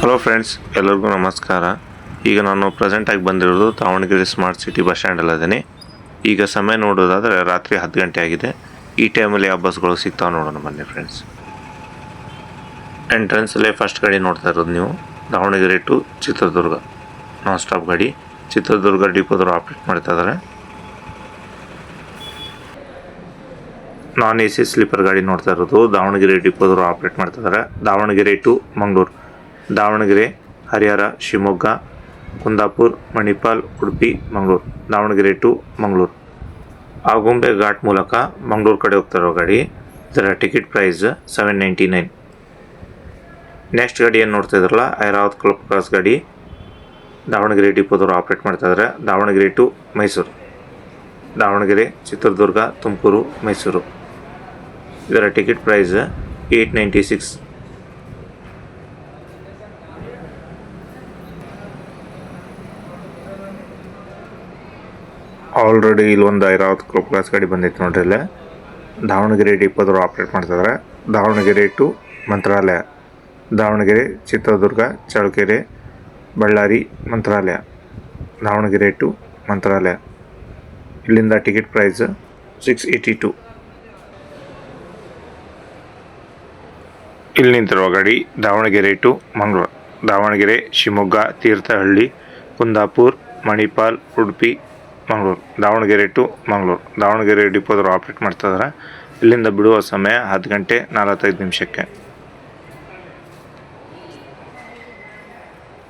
Hello friends, ಎಲ್ಲರಿಗೂ ನಮಸ್ಕಾರ. ಈಗ ನಾನು ಪ್ರೆಸೆಂಟಾಗಿ ಬಂದಿರೋದು ದಾವಣಗೆರೆ ಸ್ಮಾರ್ಟ್ ಸಿಟಿ ಬಸ್ ಸ್ಟ್ಯಾಂಡಲ್ಲಿದ್ದೀನಿ. ಈಗ ಸಮಯ ನೋಡೋದಾದರೆ ರಾತ್ರಿ 10 ಗಂಟೆ ಆಗಿದೆ. ಈ ಟೈಮಲ್ಲಿ ಯಾವ ಬಸ್ಗಳು ಸಿಗ್ತಾವೆ ನೋಡೋಣ ಬನ್ನಿ ಫ್ರೆಂಡ್ಸ್. ಎಂಟ್ರೆನ್ಸಲ್ಲೇ ಫಸ್ಟ್ ಗಾಡಿ ನೋಡ್ತಾ ಇರೋದು ನೀವು, Davanagere to Chitradurga non stop ಗಾಡಿ. ಚಿತ್ರದುರ್ಗ ಡಿಪೋದವರು ಆಪ್ರೇಟ್ ಮಾಡ್ತಾ ಇದ್ದಾರೆ. ನಾನ್ AC ಸ್ಲೀಪರ್ ಗಾಡಿ ನೋಡ್ತಾ ಇರೋದು, ದಾವಣಗೆರೆ ಡಿಪೋದವರು ಆಪ್ರೇಟ್ ಮಾಡ್ತಾ ಇದ್ದಾರೆ. ದಾವಣಗೆರೆ ಟು ಮಂಗಳೂರು, ದಾವಣಗೆರೆ, ಹರಿಹರ, ಶಿವಮೊಗ್ಗ, ಕುಂದಾಪುರ, ಮಣಿಪಾಲ್, ಉಡುಪಿ, ಮಂಗಳೂರು. ದಾವಣಗೆರೆ ಟು ಮಂಗಳೂರು. ಆಗುಂಬೆ ಘಾಟ್ ಮೂಲಕ ಮಂಗಳೂರು ಕಡೆ ಹೋಗ್ತಾ ಇರೋ ಗಾಡಿ. ಇದರ ಟಿಕೆಟ್ ಪ್ರೈಸ್ 799. ನೆಕ್ಸ್ಟ್ ಗಾಡಿ ಏನು ನೋಡ್ತಾ ಇದ್ರಲ್ಲ, ಐರಾವತ್ ಕ್ಲಬ್ ಕ್ರಾಸ್ ಗಾಡಿ. ದಾವಣಗೆರೆ ಡಿಪೋದವರು ಆಪ್ರೇಟ್ ಮಾಡ್ತಾ ಇದ್ದಾರೆ. ದಾವಣಗೆರೆ ಟು ಮೈಸೂರು, ದಾವಣಗೆರೆ, ಚಿತ್ರದುರ್ಗ, ತುಮಕೂರು, ಮೈಸೂರು. ಇದರ ಟಿಕೆಟ್ ಪ್ರೈಸ್ 896. ಆಲ್ರೆಡಿ ಇಲ್ಲೊಂದು ಐರಾವತ್ ಕ್ಲಬ್ ಕ್ಲಾಸ್ ಗಾಡಿ ಬಂದೈತೆ ನೋಡ್ರಿ. ಇಲ್ಲೇ ದಾವಣಗೆರೆ ಡಿಪೋದವರು ಆಪ್ರೇಟ್ ಮಾಡ್ತಿದ್ದಾರೆ. ದಾವಣಗೆರೆ ಟು ಮಂತ್ರಾಲಯ, ದಾವಣಗೆರೆ, ಚಿತ್ರದುರ್ಗ, ಚಳ್ಳಕೆರೆ, ಬಳ್ಳಾರಿ, ಮಂತ್ರಾಲಯ. ದಾವಣಗೆರೆ ಟು ಮಂತ್ರಾಲಯ. ಇಲ್ಲಿಂದ ಟಿಕೆಟ್ ಪ್ರೈಸ್ 682. ಇಲ್ಲಿ ನಿಂತಿರುವ ಗಾಡಿ ದಾವಣಗೆರೆ ಟು ಮಂಗಳೂರು, ದಾವಣಗೆರೆ, ಶಿವಮೊಗ್ಗ, ತೀರ್ಥಹಳ್ಳಿ, ಕುಂದಾಪುರ, ಮಣಿಪಾಲ್, ಉಡುಪಿ, ಮಂಗಳೂರು. ದಾವಣಗೆರೆ ಟು ಮಂಗಳೂರು. ದಾವಣಗೆರೆ ಡಿಪೋದವರು ಆಪ್ರೇಟ್ ಮಾಡ್ತಾ ಇದ್ದಾರೆ. ಇಲ್ಲಿಂದ ಬಿಡುವ ಸಮಯ 10 ಗಂಟೆ 45 ನಿಮಿಷಕ್ಕೆ.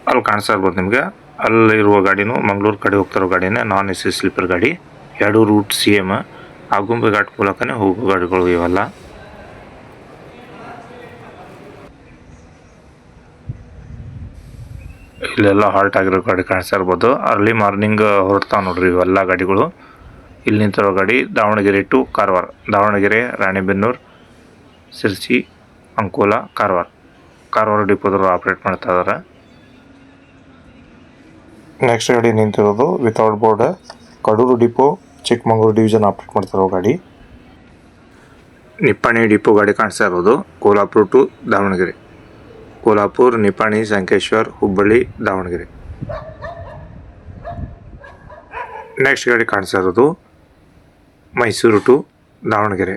ಅಲ್ಲಿ ಕಾಣಿಸ್ತಾ ಇರ್ಬೋದು ನಿಮಗೆ, ಅಲ್ಲಿರುವ ಗಾಡಿನೂ ಮಂಗಳೂರು ಕಡೆ ಹೋಗ್ತಿರೋ ಗಾಡಿನೇ, ನಾನ್ AC ಸ್ಲೀಪರ್ ಗಾಡಿ. 2 ರೂಟ್ ಸೇಮ್. ಆಗುಂಬೆ ಘಾಟ್ ಮೂಲಕನೇ ಹೋಗೋ ಗಾಡಿಗಳು ಇವೆಲ್ಲ. ಇಲ್ಲೆಲ್ಲ ಹಾಲ್ಟ್ ಆಗಿರೋ ಗಾಡಿ ಕಾಣಿಸ್ತಾ ಇರ್ಬೋದು. ಅರ್ಲಿ ಮಾರ್ನಿಂಗ್ ಹೊರಡ್ತಾವೆ ನೋಡ್ರಿ ಇವೆಲ್ಲ ಗಾಡಿಗಳು. ಇಲ್ಲಿ ನಿಂತಿರೋ ಗಾಡಿ ದಾವಣಗೆರೆ ಟು ಕಾರವಾರ, ದಾವಣಗೆರೆ, ರಾಣೆಬೆನ್ನೂರು, ಸಿರ್ಸಿ, ಅಂಕೋಲಾ, ಕಾರವಾರ ಡಿಪೋದವರು ಆಪ್ರೇಟ್ ಮಾಡ್ತಾ ಇದ್ದಾರೆ. ನೆಕ್ಸ್ಟ್ ಗಾಡಿ ನಿಂತಿರೋದು without board, Kadur depot, Chikkamagaluru division operate ಮಾಡ್ತಿರೋ ಗಾಡಿ. ನಿಪ್ಪಾಣಿ ಡಿಪೋ ಗಾಡಿ ಕಾಣಿಸ್ತಾ ಇರೋದು, ಕೋಲ್ಹಾಪುರ ಟು ದಾವಣಗೆರೆ, ಕೋಲ್ಹಾಪುರ, ನಿಪ್ಪಾಣಿ, ಸಂಕೇಶ್ವರ್, ಹುಬ್ಬಳ್ಳಿ, ದಾವಣಗೆರೆ. ನೆಕ್ಸ್ಟ್ ಗಾಡಿ ಕಾಣಿಸ್ತಾ ಇರೋದು ಮೈಸೂರು ಟು ದಾವಣಗೆರೆ.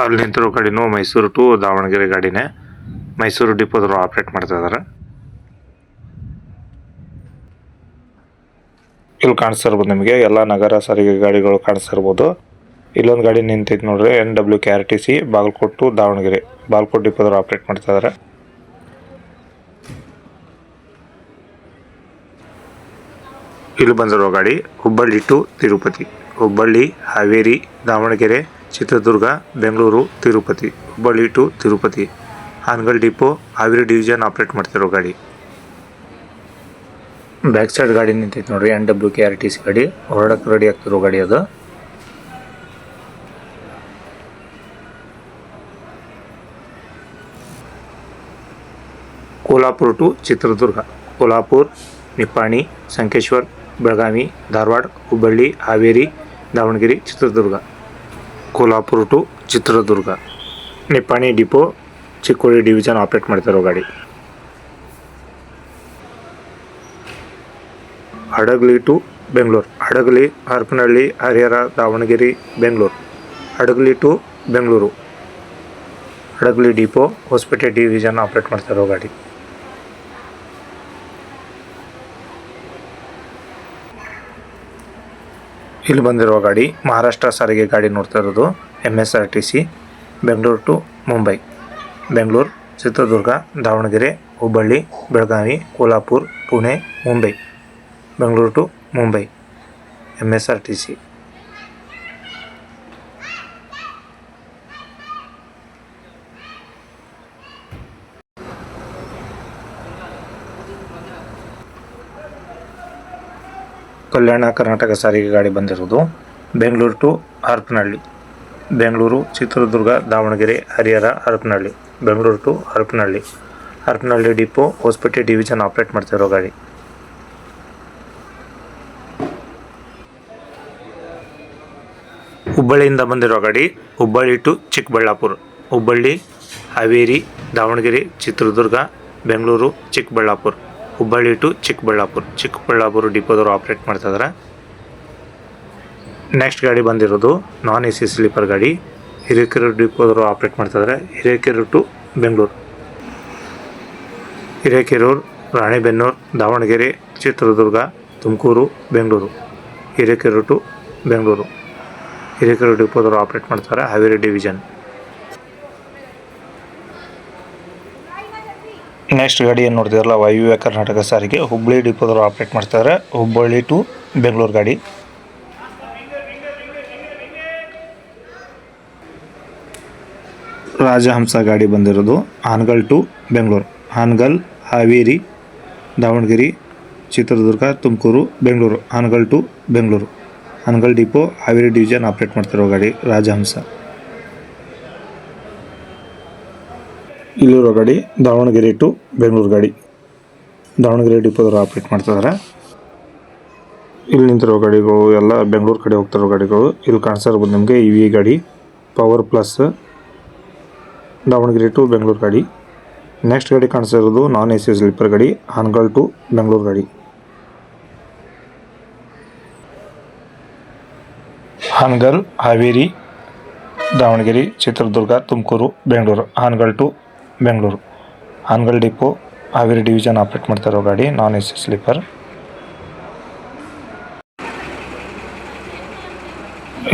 ಅಲ್ಲಿ ನಿಂತಿರೋ ಗಾಡಿನೂ ಮೈಸೂರು ಟು ದಾವಣಗೆರೆ ಗಾಡಿನೇ. ಮೈಸೂರು ಡಿಪೋದವರು ಆಪ್ರೇಟ್ ಮಾಡ್ತಾ ಇದ್ದಾರೆ. ಇಲ್ಲಿ ಕಾಣಿಸ್ತಾ ಇರ್ಬೋದು ನಿಮಗೆ ಎಲ್ಲ ನಗರ ಸಾರಿಗೆ ಗಾಡಿಗಳು ಕಾಣಿಸ್ತಾ ಇರ್ಬೋದು. ಇಲ್ಲೊಂದು ಗಾಡಿ ನಿಂತೈತೆ ನೋಡ್ರಿ, NWKRTC ಬಾಗಲಕೋಟೆ ಟು ದಾವಣಗೆರೆ, ಬಾಗಲಕೋಟೆ ಡಿಪೋದವರು ಆಪ್ರೇಟ್ ಮಾಡ್ತಾ ಇದ್ದಾರೆ. ಇಲ್ಲಿ ಬಂದಿರೋ ಗಾಡಿ Hubballi to Tirupati, Hubballi, Haveri, Davanagere, Chitradurga, Bengaluru, Tirupati. Hubballi to Tirupati. Hangal depot, Haveri division operate ಮಾಡ್ತಿರೋ ಗಾಡಿ. ಬ್ಯಾಕ್ ಸೈಡ್ ಗಾಡಿ ನಿಂತೈತೆ ನೋಡ್ರಿ, NWKRTC ಗಾಡಿ. ಹೊರಡಕ್ಕೆ ರೆಡಿ ಆಗ್ತಿರೋ ಗಾಡಿ ಅದು. Kolhapur to Chitradurga, Kolhapur, Nippani, Sankeshwar, Belagavi, Dharwad, Hubballi, Haveri, Davanagere, Chitradurga. Kolhapur to Chitradurga. Nippani depot, Chikkodi division operate ಮಾಡ್ತಿರೋ ಗಾಡಿ. Hadagali to Bengaluru, Hadagali, Harapanahalli, Harihar, Davanagere, Bengaluru. Hadagali to Bengaluru. Hadagali depot, Hosapete division operate ಮಾಡ್ತಿರೋ ಗಾಡಿ. ಇಲ್ಲಿ ಬಂದಿರುವ ಗಾಡಿ ಮಹಾರಾಷ್ಟ್ರ ಸಾರಿಗೆ ಗಾಡಿ ನೋಡ್ತಾ ಇರೋದು, MSRTC Bengaluru to Mumbai, Bengaluru, Chitradurga, Davanagere, Hubballi, Belagavi, Kolhapur, Pune, Mumbai. Bengaluru to Mumbai, MSRTC. Kalyana Karnataka ಸಾರಿಗೆ ಗಾಡಿ ಬಂದಿರೋದು, Bengaluru to Harapanahalli, Bengaluru, Chitradurga, Davanagere, Harihara, Harapanahalli. Bengaluru to Harapanahalli. Harapanahalli depot, Hosapete division operate ಮಾಡ್ತಿರೋ ಗಾಡಿ. ಹುಬ್ಬಳ್ಳಿಯಿಂದ ಬಂದಿರೋ ಗಾಡಿ ಹುಬ್ಬಳ್ಳಿ ಟು ಚಿಕ್ಕಬಳ್ಳಾಪುರ, ಹುಬ್ಬಳ್ಳಿ, ಹಾವೇರಿ, ದಾವಣಗೆರೆ, ಚಿತ್ರದುರ್ಗ, ಬೆಂಗಳೂರು, ಚಿಕ್ಕಬಳ್ಳಾಪುರ, ಹುಬ್ಬಳ್ಳಿ ಟು ಚಿಕ್ಕಬಳ್ಳಾಪುರ ಡಿಪೋದವರು ಆಪ್ರೇಟ್ ಮಾಡ್ತಾಯಿದ್ದಾರೆ. ನೆಕ್ಸ್ಟ್ ಗಾಡಿ ಬಂದಿರೋದು ನಾನ್ AC ಸ್ಲೀಪರ್ ಗಾಡಿ, ಹಿರೇಕೆರೂರು ಡಿಪೋದವರು ಆಪ್ರೇಟ್ ಮಾಡ್ತಾಯಿದ್ದಾರೆ. ಹಿರೇಕೆರೂರು ಟು ಬೆಂಗಳೂರು, ಹಿರೇಕೆರೂರು, ರಾಣೆಬೆನ್ನೂರು, ದಾವಣಗೆರೆ, ಚಿತ್ರದುರ್ಗ, ತುಮಕೂರು, ಬೆಂಗಳೂರು, ಹಿರೇಕೆರೂರು ಟು ಬೆಂಗಳೂರು, ಹಿರೇಕೆರೂರು ಡಿಪೋದವರು ಆಪ್ರೇಟ್ ಮಾಡ್ತಾರೆ. ಹಾವೇರಿ ಡಿವಿಷನ್. ನೆಕ್ಸ್ಟ್ ಗಾಡಿ ಏನು ನೋಡ್ತಿದ್ರಲ್ಲ, ವಾಯುವ್ಯ ಕರ್ನಾಟಕ ಸಾರಿಗೆ, ಹುಬ್ಬಳ್ಳಿ ಡಿಪೋದವರು ಆಪ್ರೇಟ್ ಮಾಡ್ತಾರೆ. ಹುಬ್ಬಳ್ಳಿ ಟು ಬೆಂಗಳೂರು ಗಾಡಿ. ರಾಜಹಂಸ ಗಾಡಿ ಬಂದಿರೋದು Hangal to Bengaluru, Hangal, Haveri, Davanagere, Chitradurga, Tumakuru, Bengaluru, Hangal to Bengaluru, Hangal depot, Haveri division operate ಮಾಡ್ತಿರೋ ಗಾಡಿ ರಾಜಹಂಸ. ಇಲ್ಲಿರೋ ಗಾಡಿ ದಾವಣಗೆರೆ ಟು ಬೆಂಗಳೂರು ಗಾಡಿ, ದಾವಣಗೆರೆ ಡಿಪೋದವರು ಆಪ್ರೇಟ್ ಮಾಡ್ತಿದ್ದಾರೆ. ಇಲ್ಲಿ ನಿಂತಿರೋ ಗಾಡಿಗಳು ಎಲ್ಲ ಬೆಂಗಳೂರು ಕಡೆ ಹೋಗ್ತಿರೋ ಗಾಡಿಗಳು. ಇಲ್ಲಿ ಕಾಣಿಸ್ತಿರ್ಬೋದು ನಿಮಗೆ EV ಗಾಡಿ, power plus, Davanagere to Bengaluru ಗಾಡಿ. ನೆಕ್ಸ್ಟ್ ಗಾಡಿ ಕಾಣಿಸ್ತಿರೋದು ನಾನ್ AC ಸ್ಲೀಪರ್ ಗಾಡಿ, ಹಾನಗಲ್ ಟು ಬೆಂಗಳೂರು ಗಾಡಿ. Hangal, Haveri, Davanagere, Chitradurga, Tumakuru, Bengaluru, Hangal to Bengaluru, Hangal depot, Haveri division operate ಮಾಡ್ತಾರೋ ಗಾಡಿ ನಾನ್ AC ಸ್ಲೀಪರ್.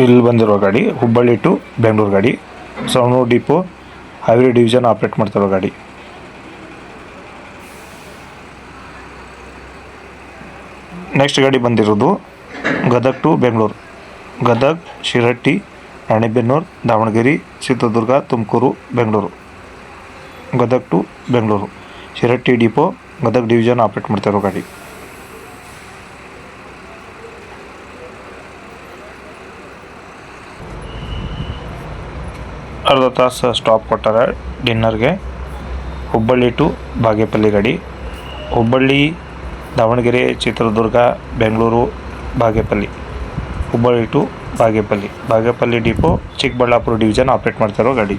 ಇಲ್ಲಿ ಬಂದಿರೋ ಗಾಡಿ ಹುಬ್ಬಳ್ಳಿ ಟು ಬೆಂಗಳೂರು ಗಾಡಿ, Savanur depot, Haveri division operate ಮಾಡ್ತಾರೋ ಗಾಡಿ. ನೆಕ್ಸ್ಟ್ ಗಾಡಿ ಬಂದಿರೋದು Gadag to Bengaluru, Gadag, Shirahatti, Ranebennur, Davanagere, Chitradurga, Tumakuru, Bengaluru, Gadag to Bengaluru, Shirahatti depot, Gadag division operate ಮಾಡ್ತಾರೋ ಗಾಡಿ. ಅರ್ಧ ತಾಸು ಸ್ಟಾಪ್ ಕೊಟ್ಟಾರೆ ಡಿನ್ನರ್ಗೆ. ಹುಬ್ಬಳ್ಳಿ ಟು ಬಾಗೇಪಲ್ಲಿ ಗಾಡಿ, Hubballi, Davanagere, Chitradurga, Bengaluru, Bagepalli, Hubballi to Bagepalli depot, Chikkaballapur division operate ಮಾಡ್ತಾರೋ ಗಾಡಿ.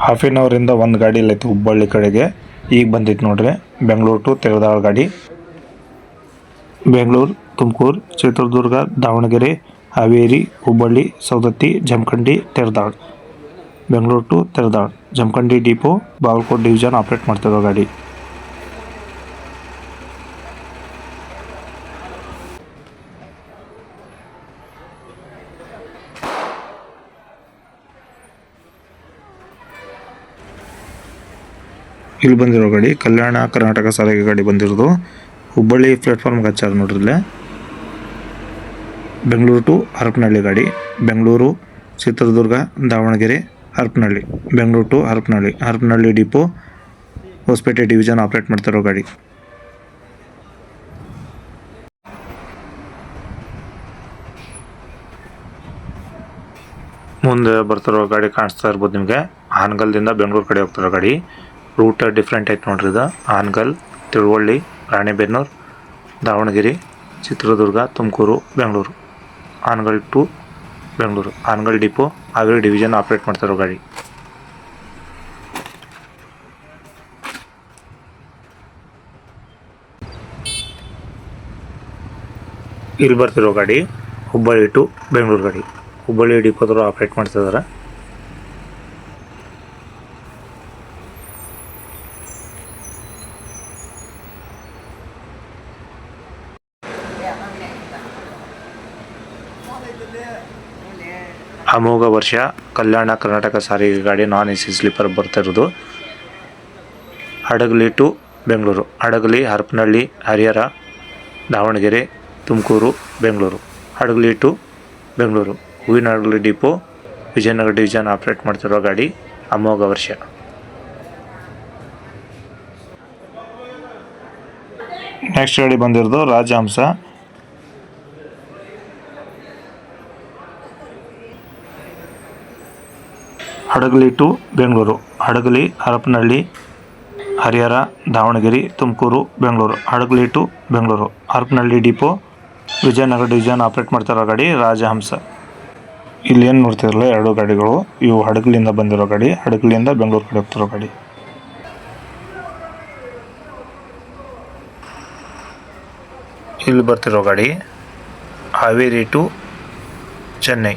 ಹಾಫ್ ಆನ್ ಅವರಿಂದ ಒಂದು ಗಾಡಿ ಇಲ್ಲೈತೆ ಹುಬ್ಬಳ್ಳಿ ಕಡೆಗೆ. ಈಗ ಬಂದಿತ್ತು ನೋಡ್ರಿ ಬೆಂಗಳೂರು ಟು ತೆರದಾಳ್ ಗಾಡಿ. Bengaluru, Tumakuru, Chitradurga, Davanagere, Haveri, Hubballi, Saundatti, Jamkhandi, Terdal, Bengaluru to Terdal, Jamkhandi depot, Bagalkote division operate ಮಾಡ್ತಿರೋ ಗಾಡಿ. ಇಲ್ಲಿ ಬಂದಿರೋ ಗಾಡಿ ಕಲ್ಯಾಣ ಕರ್ನಾಟಕ ಸಾರಿಗೆ ಗಾಡಿ ಬಂದಿರೋದು. ಹುಬ್ಬಳ್ಳಿ ಪ್ಲಾಟ್ಫಾರ್ಮ್ಗೆ ಹಚ್ಚಾರ ನೋಡ್ರಿಲ್ಲೇ. ಬೆಂಗಳೂರು ಟು ಹರಪನಹಳ್ಳಿ ಗಾಡಿ, Bengaluru, Chitradurga, Davanagere, Harapanahalli, Bengaluru to Harapanahalli depot, Hosapete division operate ಮಾಡ್ತಿರೋ ಗಾಡಿ. ಮುಂದೆ ಬರ್ತಿರೋ ಗಾಡಿ ಕಾಣಿಸ್ತಾ ಇರ್ಬೋದು ನಿಮಗೆ. ಹಾನಗಲ್ದಿಂದ ಬೆಂಗಳೂರು ಕಡೆ ಹೋಗ್ತಿರೋ ಗಾಡಿ. ರೂಟ್ ಡಿಫ್ರೆಂಟ್ ಐತೆ ನೋಡ್ರಿ ಇದು. Hangal, Tiluvalli, Ranebennur, Davanagere, Chitradurga, Tumakuru, Bengaluru, Hangal to Bengaluru, Hangal depot, Haveri division operate ಮಾಡ್ತಿರೋ ಗಾಡಿ. ಇಲ್ಲಿ ಬರ್ತಿರೋ ಗಾಡಿ ಹುಬ್ಬಳ್ಳಿ ಟು ಬೆಂಗಳೂರು ಗಾಡಿ, ಹುಬ್ಬಳ್ಳಿ ಡಿಪೋದವರು ಆಪ್ರೇಟ್ ಮಾಡ್ತಿದ್ದಾರೆ. ಅಮೋಘ ವರ್ಷ ಕಲ್ಯಾಣ ಕರ್ನಾಟಕ ಸಾರಿಗೆ ಗಾಡಿ ನಾನ್ AC ಸ್ಲೀಪರ್ ಬರ್ತಾ ಇರೋದು. Hadagali to Bengaluru, Hadagali, Harapanahalli, Harihar, Davanagere, Tumakuru, Bengaluru, Hadagali to Bengaluru, Huvinahadagali depot, Vijayanagara division operate ಮಾಡ್ತಿರೋ ಗಾಡಿ ಅಮೋಘ ವರ್ಷ. ನೆಕ್ಸ್ಟ್ ಗಾಡಿ ಬಂದಿರೋದು Rajahamsa. Hadagali to Bengaluru, Hadagali, Harapanahalli, Harihar, Davanagere, Tumakuru, Bengaluru. Hadagali to Bengaluru. Harapanahalli depot Vijayanagara division operate ಮಾಡ್ತಿರೋ ಗಾಡಿ ರಾಜಹಂಸ. ಇಲ್ಲಿ ಏನು ನೋಡ್ತಿರಲ್ಲ 2 ಗಾಡಿಗಳು, ಇವು ಹಡಗಲಿಂದ ಬಂದಿರೋ ಗಾಡಿ, ಹಡಗಲಿಂದ ಬೆಂಗಳೂರು ಕಡೆ ಹೋಗ್ತಿರೋ ಗಾಡಿ. ಇಲ್ಲಿ ಬರ್ತಿರೋ ಗಾಡಿ Haveri to Chennai.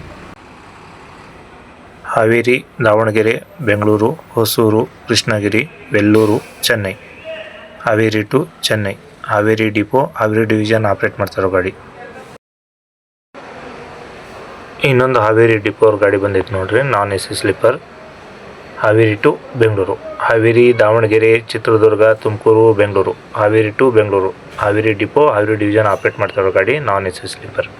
Haveri, Davanagere, Bengaluru, Hosur, Krishnagiri, Vellore, Chennai. Haveri to Chennai. Haveri depot Haveri division operate ಮಾಡ್ತಿರೋ ಗಾಡಿ. ಇನ್ನೊಂದು ಹಾವೇರಿ ಡಿಪೋ ಅವ್ರ ಗಾಡಿ ಬಂದೈತೆ ನೋಡ್ರಿ, non AC sleeper. Haveri to Bengaluru. Haveri, Davanagere, Chitradurga, Tumakuru, Bengaluru. Haveri to Bengaluru. Haveri depot Haveri division operate ಮಾಡ್ತಿರೋ ಗಾಡಿ ನಾನ್ AC ಸ್ಲೀಪರ್.